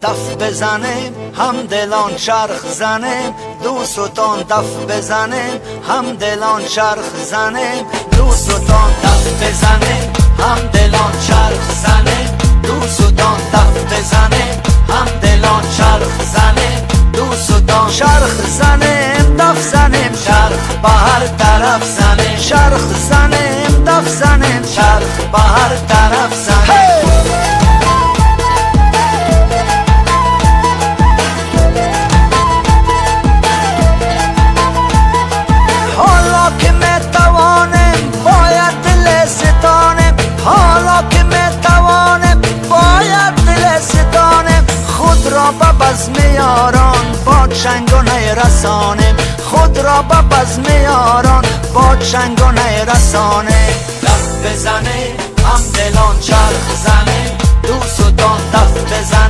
دف بزنیم هم دلان چرخ زنیم، دوستان دف بزنیم هم دلان چرخ زنیم، دوستان دف بزنیم هم دلان چرخ زنیم، دوستان دف بزنیم هم دلان چرخ زنیم، دوستان چرخ زنیم دف زنیم چرخ به هر طرف زنیم، چرخ زنیم دف زنیم چرخ به هر طرف زنیم. حالا که میتوانیم باید دل ستانیم، حالا که میتوانیم باید دل ستانیم، خود را به بزم یاران با چنگ و نی رسانیم، خود را به بزم یاران با چنگ و نی رسانیم. دف بزنیم هم دلان چرخ زنیم، دوستان دف بزنیم